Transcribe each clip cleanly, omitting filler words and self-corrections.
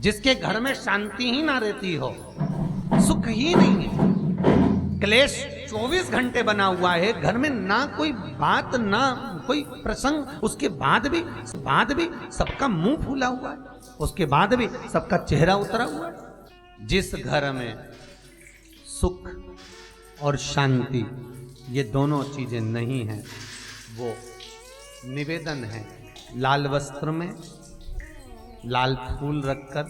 जिसके घर में शांति ही ना रहती हो, सुख ही नहीं है, क्लेश 24 घंटे बना हुआ है, घर में ना कोई बात ना कोई प्रसंग, उसके बाद भी सबका मुंह फूला हुआ है, उसके बाद भी सबका चेहरा उतरा हुआ है। जिस घर में सुख और शांति ये दोनों चीजें नहीं हैं, वो निवेदन है लाल वस्त्र में लाल फूल रखकर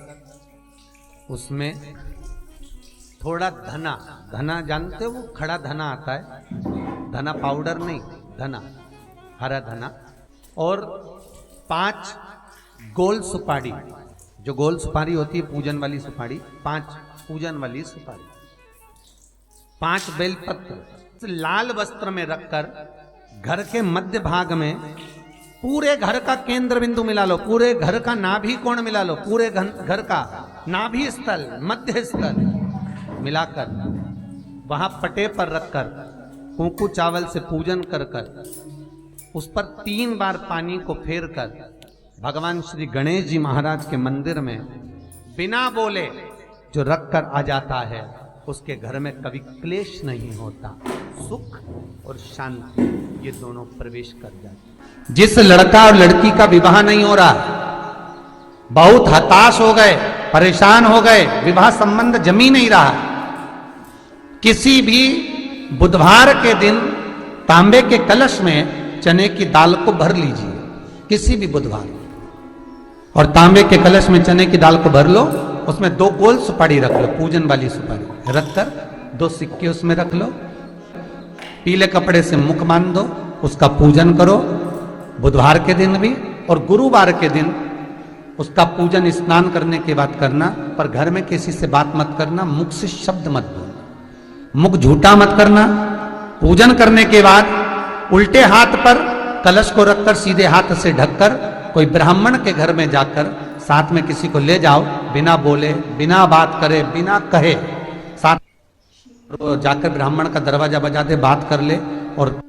उसमें थोड़ा धना जानते हो, वो खड़ा धना आता है, धना पाउडर नहीं, धना हरा धना, और 5 गोल सुपारी, जो गोल सुपारी होती है पूजन वाली सुपारी, 5 पूजन वाली सुपारी, 5 बेलपत्र लाल वस्त्र में रखकर घर के मध्य भाग में पूरे घर का केंद्र बिंदु मिला लो, पूरे घर का नाभि कोण मिला लो, पूरे घर का नाभि स्थल मध्य स्थल मिलाकर वहां पटे पर रखकर कुंकू चावल से पूजन कर उस पर 3 बार पानी को फेर कर भगवान श्री गणेश जी महाराज के मंदिर में बिना बोले जो रख कर आ जाता है, उसके घर में कभी क्लेश नहीं होता, सुख और शांति ये दोनों प्रवेश कर जाते। जिस लड़का और लड़की का विवाह नहीं हो रहा, बहुत हताश हो गए, परेशान हो गए, विवाह संबंध जमी नहीं रहा, किसी भी बुधवार के दिन तांबे के कलश में चने की दाल को भर लीजिए, किसी भी बुधवार, और तांबे के कलश में चने की दाल को भर लो, उसमें 2 गोल सुपारी रख लो, पूजन वाली सुपारी रखकर 2 सिक्के उसमें रख लो, पीले कपड़े से मुख बांध दो, उसका पूजन करो बुधवार के दिन भी, और गुरुवार के दिन उसका पूजन स्नान करने के बाद करना, पर घर में किसी से बात मत करना, मुख से शब्द मत बोलना, मुख झूठा मत करना। पूजन करने के बाद उल्टे हाथ पर कलश को रखकर सीधे हाथ से ढककर कोई ब्राह्मण के घर में जाकर साथ में किसी को ले जाओ, बिना बोले बिना बात करे बिना कहे, साथ जाकर ब्राह्मण का दरवाजा बजा दे, बात कर ले और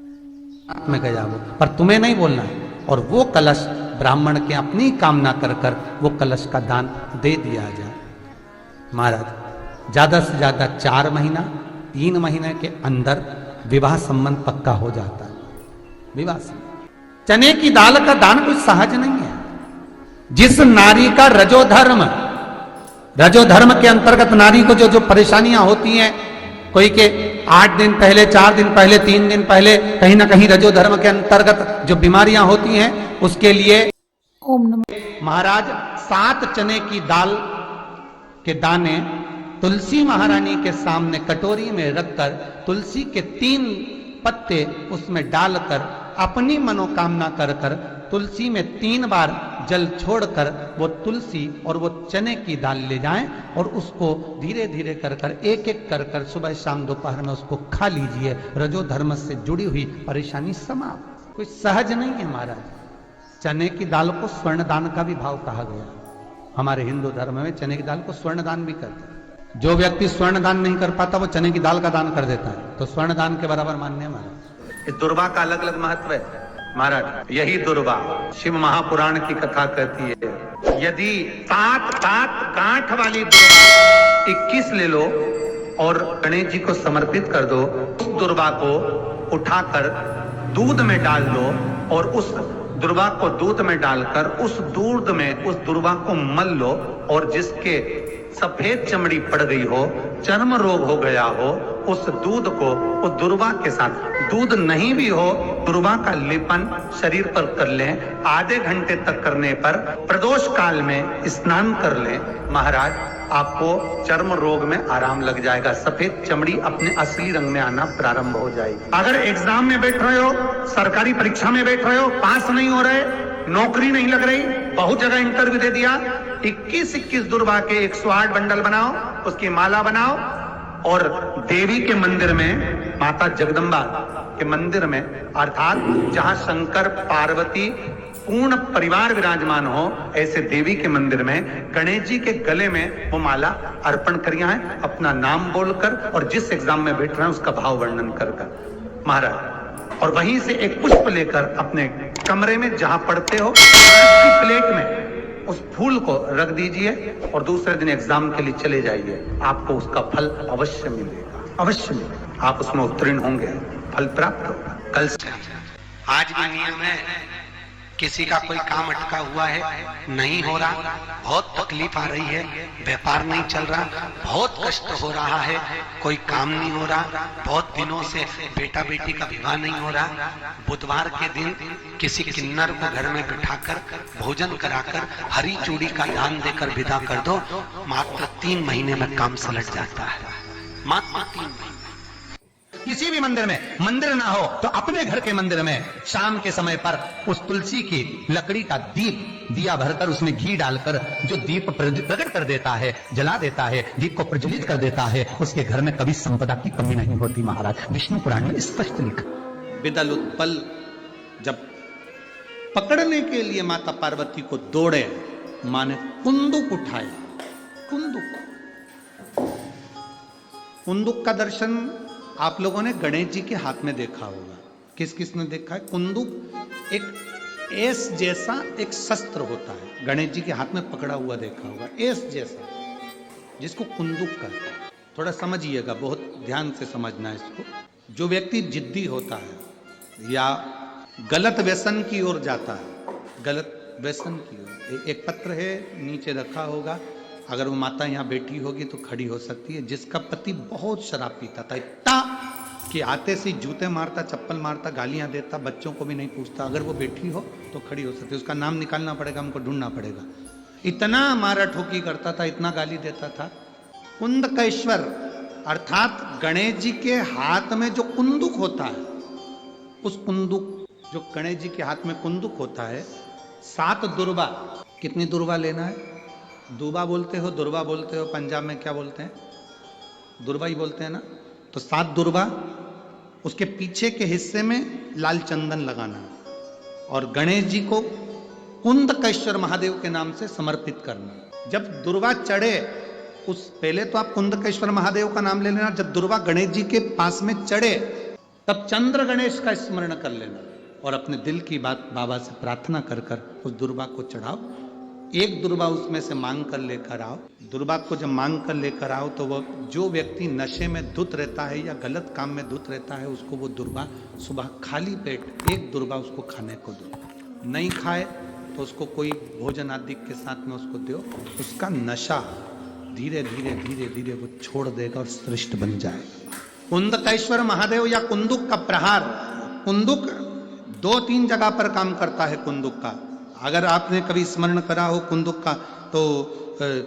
में गया वो, पर तुम्हें नहीं बोलना है, और वो कलश ब्राह्मण के अपनी कामना कर कर वो कलश का दान दे दिया जाए। महाराज ज्यादा से ज्यादा 4 महीना 3 महीने के अंदर विवाह संबंध पक्का हो जाता है। विवाह चने की दाल का दान कुछ सहज नहीं है। जिस नारी का रजोधर्म के अंतर्गत नारी को जो परेशानियां होती हैं, कोई के 8 दिन पहले, 4 दिन पहले, 3 दिन पहले कहीं ना कहीं रजोधर्म के अंतर्गत जो बीमारियां होती हैं, उसके लिए ओम नमः महाराज 7 चने की दाल के दाने तुलसी महारानी के सामने कटोरी में रखकर तुलसी के 3 पत्ते उसमें डालकर अपनी मनोकामना कर कर तुलसी में 3 बार जल छोड़कर वो तुलसी और वो चने की दाल ले जाएं और उसको धीरे धीरे कर कर एक एक कर कर सुबह शाम दोपहर में उसको खा लीजिए। रजोधर्म से जुड़ी हुई परेशानी समाप्त। कोई सहज नहीं है महाराज। चने की दाल को स्वर्ण दान का भी भाव कहा गया। हमारे हिंदू धर्म में चने की दाल को स्वर्ण दान भी करते हैं। जो व्यक्ति स्वर्ण दान नहीं कर पाता वो चने की दाल का दान कर देता है, तो स्वर्ण दान के बराबर मान्य है महाराज। इस दुर्वा का अलग अलग महत्व है महाराज। यही दुर्वा शिव महापुराण की कथा कहती है, यदि 7 गांठ वाली दुर्वा 21 ले लो और गणेश जी को समर्पित कर दो, उस दुर्वा को उठाकर दूध में डाल दो और उस दुर्वा को दूध में डालकर उस दूध में उस दुर्वा को मल लो, और जिसके सफेद चमड़ी पड़ गई हो, चर्म रोग हो गया हो, उस दूध को उस दुर्वा के साथ, दूध नहीं भी हो, दुर्वा का लेपन शरीर पर कर लें। आधे घंटे तक करने पर प्रदोष काल में स्नान कर लें। महाराज आपको चर्म रोग में आराम लग जाएगा। सफेद चमड़ी अपने असली रंग में आना प्रारंभ हो जाएगी। अगर एग्जाम में बैठ रहे हो, सरकारी परीक्षा में बैठ रहे हो, पास नहीं हो रहे, नौकरी नहीं लग रही, बहुत जगह इंटरव्यू दे दिया, 21 दुर्वा के 108 बंडल बनाओ, उसकी माला बनाओ और देवी के मंदिर में, माता जगदम्बा के मंदिर में, अर्थात जहां शंकर पार्वती पूर्ण परिवार विराजमान हो, ऐसे देवी के मंदिर में गणेश जी के गले में वो माला अर्पण करिया है, अपना नाम बोलकर और जिस एग्जाम में बैठ रहे हैं उसका भाव वर्णन कर महाराज। और वहीं से एक पुष्प लेकर अपने कमरे में जहां पढ़ते हो, की प्लेट में उस फूल को रख दीजिए और दूसरे दिन एग्जाम के लिए चले जाइए, आपको उसका फल अवश्य मिलेगा, अवश्य मिलेगा। आप उसमें उत्तीर्ण होंगे, फल प्राप्त होगा। कल से आज भी नियम है, किसी का कोई काम अटका हुआ है, नहीं हो रहा, बहुत तकलीफ आ रही है, व्यापार नहीं चल रहा, बहुत कष्ट हो रहा है, कोई काम नहीं हो रहा, बहुत दिनों से बेटा बेटी का विवाह नहीं हो रहा, बुधवार के दिन किसी किन्नर को घर में बिठाकर भोजन कराकर हरी चूड़ी का दान देकर विदा कर दो, मात्र 3 महीने में काम सलट जाता है, मात्र 3 महीने। किसी भी मंदिर में, मंदिर ना हो तो अपने घर के मंदिर में शाम के समय पर उस तुलसी की लकड़ी का दीप, दिया भरकर उसमें घी डालकर जो दीप प्रकट कर देता है, जला देता है, दीप को प्रज्वलित कर देता है, उसके घर में कभी संपदा की कमी नहीं होती। महाराज विष्णु पुराण में स्पष्ट लिखा। विदल उत्पल जब पकड़ने के लिए माता पार्वती को दौड़े, मां ने कुंदुक उठाया। कुंदुक का दर्शन आप लोगों ने गणेश जी के हाथ में देखा होगा। किस किस ने देखा है? कुंदुक एक एस जैसा एक शस्त्र होता है, गणेश जी के हाथ में पकड़ा हुआ देखा होगा, एस जैसा, जिसको कुंदुक कहते हैं। थोड़ा समझिएगा, बहुत ध्यान से समझना है इसको। जो व्यक्ति जिद्दी होता है या गलत व्यसन की ओर जाता है, गलत व्यसन की ओर, एक पत्र है नीचे रखा होगा, अगर वो माता यहाँ बैठी होगी तो खड़ी हो सकती है, जिसका पति बहुत शराब पीता था, इतना कि आते से जूते मारता, चप्पल मारता, गालियां देता, बच्चों को भी नहीं पूछता, अगर वो बैठी हो तो खड़ी हो सकती है। उसका नाम निकालना पड़ेगा, हमको ढूंढना पड़ेगा। इतना मारा ठोकी करता था, इतना गाली देता था। कुंदकेश्वर अर्थात गणेश जी के हाथ में जो कुंदुक होता है, उस कुंदुक, जो गणेश जी के हाथ में कुंदुक होता है, 7 दुर्बा। कितनी दुर्बा लेना है? दूबा बोलते हो, दुर्बा बोलते हो, पंजाब में क्या बोलते हैं? दुर्बा ही बोलते हैं ना। तो 7 दुर्बा, उसके पीछे के हिस्से में लाल चंदन लगाना और गणेश जी को कुंदकेश्वर महादेव के नाम से समर्पित करना। जब दुर्बा चढ़े, उस पहले तो आप कुंदकेश्वर महादेव का नाम ले लेना, जब दुर्बा गणेश जी के पास में चढ़े तब चंद्र गणेश का स्मरण कर लेना और अपने दिल की बात बाबा से प्रार्थना कर कर उस दुर्बा को चढ़ाओ। एक दुर्बा उसमें से मांग कर लेकर आओ। दुर्बा को जब मांग कर लेकर आओ तो वो, जो व्यक्ति नशे में धुत रहता है या गलत काम में धुत रहता है, उसको वो दुर्बा सुबह खाली पेट एक दुर्बा उसको खाने को दो। नहीं खाए तो उसको कोई भोजन आदि के साथ में उसको दो। उसका नशा धीरे धीरे धीरे धीरे वो छोड़ देगा और श्रेष्ठ बन जाएगा। कुंदकेश्वर महादेव या कुंदुक का प्रहार, कुंदुक 2-3 जगह पर काम करता है। कुंदुक का अगर आपने कभी स्मरण करा हो कुंदुक का, तो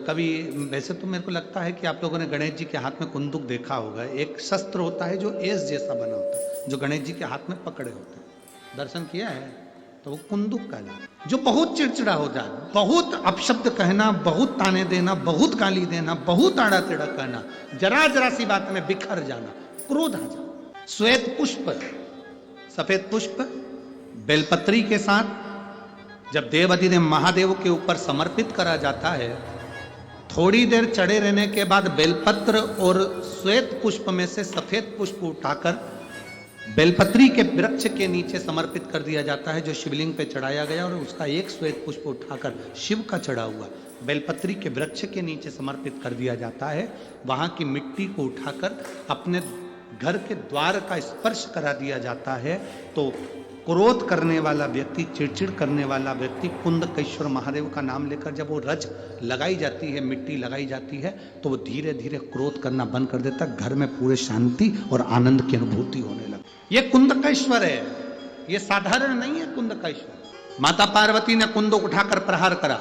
कभी, वैसे तो मेरे को लगता है कि आप लोगों ने गणेश जी के हाथ में कुंदुक देखा होगा। एक शस्त्र होता है जो एस जैसा बना होता है, जो गणेश जी के हाथ में पकड़े होते हैं। दर्शन किया है? तो वो कुंदुक का है, जो बहुत चिड़चिड़ा हो जाए, बहुत अपशब्द कहना, बहुत ताने देना, बहुत गाली देना, बहुत आड़ा टेढ़ा कहना, जरा जरा सी बात में बिखर जाना, क्रोध आ जाना। श्वेत पुष्प, सफेद पुष्प बेलपत्री के साथ जब देवाधिदेव महादेव के ऊपर समर्पित करा जाता है, थोड़ी देर चढ़े रहने के बाद बेलपत्र और श्वेत पुष्प में से सफेद पुष्प उठाकर बेलपत्री के वृक्ष के नीचे समर्पित कर दिया जाता है, जो शिवलिंग पे चढ़ाया गया, और उसका एक श्वेत पुष्प उठाकर शिव का चढ़ा हुआ बेलपत्री के वृक्ष के नीचे समर्पित कर दिया जाता है। वहां की मिट्टी को उठाकर अपने घर के द्वार का स्पर्श करा दिया जाता है। तो क्रोध करने वाला व्यक्ति, चिड़चिड़ करने वाला व्यक्ति कुंदकेश्वर महादेव का नाम लेकर जब वो रज लगाई जाती है, मिट्टी लगाई जाती है, तो वो धीरे धीरे क्रोध करना बंद कर देता। घर में पूरे शांति और आनंद की अनुभूति होने लगती। ये कुंदकेश्वर है, ये साधारण नहीं है कुंदकेश्वर। माता पार्वती ने कुंदुक उठाकर प्रहार करा,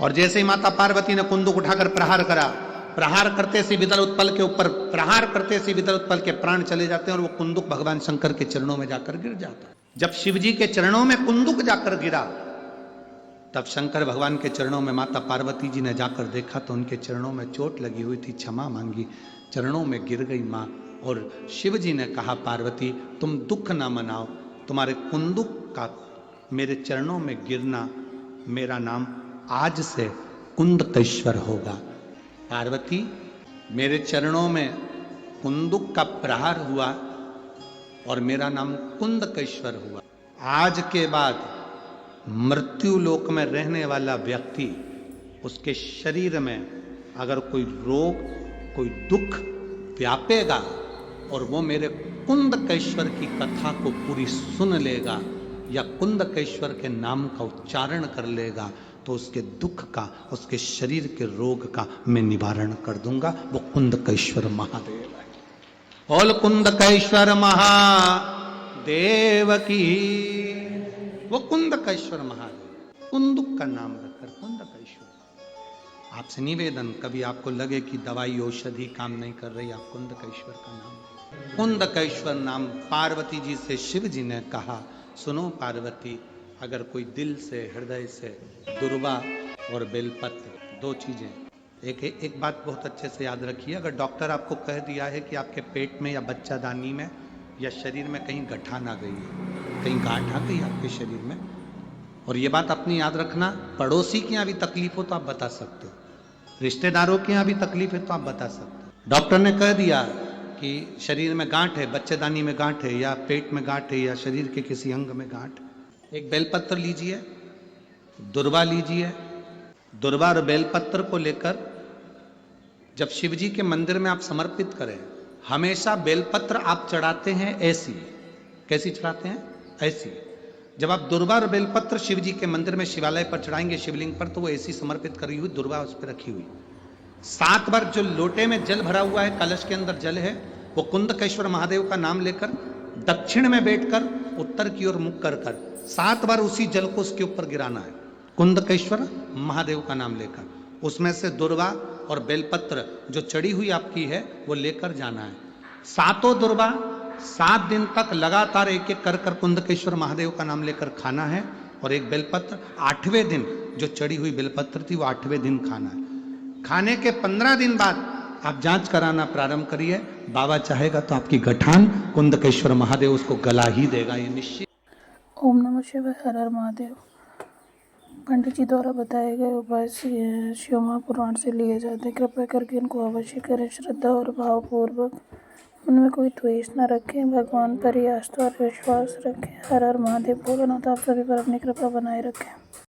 और जैसे ही माता पार्वती ने कुंदुक उठाकर प्रहार करा, प्रहार करते से विदल उत्पल के ऊपर प्रहार करते से विदल उत्पल के प्राण चले जाते हैं और वो कुंदुक भगवान शंकर के चरणों में जाकर गिर जाता है। जब शिव जी के चरणों में कुंदुक जाकर गिरा, तब शंकर भगवान के चरणों में माता पार्वती जी ने जाकर देखा तो उनके चरणों में चोट लगी हुई थी, क्षमा मांगी, चरणों में गिर गई माँ। और शिव जी ने कहा, पार्वती तुम दुख ना मनाओ, तुम्हारे कुंदुक का मेरे चरणों में गिरना, मेरा नाम आज से कुंदकेश्वर होगा। पार्वती, मेरे चरणों में कुंदुक का प्रहार हुआ और मेरा नाम कुंदकेश्वर हुआ। आज के बाद मृत्यु लोक में रहने वाला व्यक्ति, उसके शरीर में अगर कोई रोग, कोई दुख व्यापेगा और वो मेरे कुंदकेश्वर की कथा को पूरी सुन लेगा या कुंदकेश्वर के नाम का उच्चारण कर लेगा, तो उसके दुख का, उसके शरीर के रोग का मैं निवारण कर दूंगा। वो कुंदकेश्वर महादेव है। बोल कुंदकेश्वर महादेव की। वो कुंदकेश्वर महादेव, कुंदुक का नाम रखकर कुंदकेश्वर। आपसे निवेदन, कभी आपको लगे कि दवाई औषधि काम नहीं कर रही, आप कुंदकेश्वर का नाम। कुंदकेश्वर नाम पार्वती जी से शिव जी ने कहा, सुनो पार्वती, अगर कोई दिल से, हृदय से दुर्वा और बेलपत्र, दो चीजें, एक बात बहुत अच्छे से याद रखिए, अगर डॉक्टर आपको कह दिया है कि आपके पेट में या बच्चादानी में या शरीर में कहीं गठान आ गई है, कहीं गांठ आ गई आपके शरीर में, और ये बात अपनी याद रखना, पड़ोसी के यहाँ भी तकलीफ हो तो आप बता सकते हो, रिश्तेदारों के यहाँ भी तकलीफ है तो आप बता सकते हो। डॉक्टर ने कह दिया कि शरीर में गांठ है, बच्चेदानी में गांठ है, या पेट में गांठ है, या शरीर के किसी अंग में गांठ, एक बेलपत्र लीजिए, दुर्वा लीजिए। दुर्वा और बेलपत्र को लेकर जब शिव जी के मंदिर में आप समर्पित करें, हमेशा बेलपत्र आप चढ़ाते हैं ऐसी, कैसी चढ़ाते हैं? ऐसी। जब आप दुर्वा और बेलपत्र शिव जी के मंदिर में शिवालय पर चढ़ाएंगे, शिवलिंग पर, तो वो ऐसी समर्पित करी हुई दुर्वा उस पर रखी हुई। 7 बार जो लोटे में जल भरा हुआ है, कलश के अंदर जल है, वो कुंदकेश्वर महादेव का नाम लेकर दक्षिण में बैठकर उत्तर की ओर मुख कर 7 बार उसी जल को उसके ऊपर गिराना है, कुंदकेश्वर महादेव का नाम लेकर। उसमें से दुर्वा और बेलपत्र जो चढ़ी हुई आपकी है वो लेकर जाना है। 7 दुर्वा 7 दिन तक लगातार एक एक कर कर कुंदकेश्वर महादेव का नाम लेकर खाना है, और एक बेलपत्र 8वें दिन जो चढ़ी हुई बेलपत्र थी वो 8वें दिन खाना है। खाने के 15 दिन बाद आप जांच कराना प्रारंभ करिए, बाबा चाहेगा तो आपकी गठान कुंदकेश्वर महादेव उसको गला ही देगा, ये निश्चित। ओम नमः शिवाय, हर हर महादेव। पंडित जी द्वारा बताए गए उपाय शिव महापुराण से लिए जाते हैं। कृपया करके इनको अवश्य करें, श्रद्धा और भावपूर्वक। उनमें कोई द्वेष न रखें, भगवान पर ही आस्था और विश्वास रखें। हर हर महादेव। भोलेनाथ आप सभी पर अपनी कृपा बनाए रखें।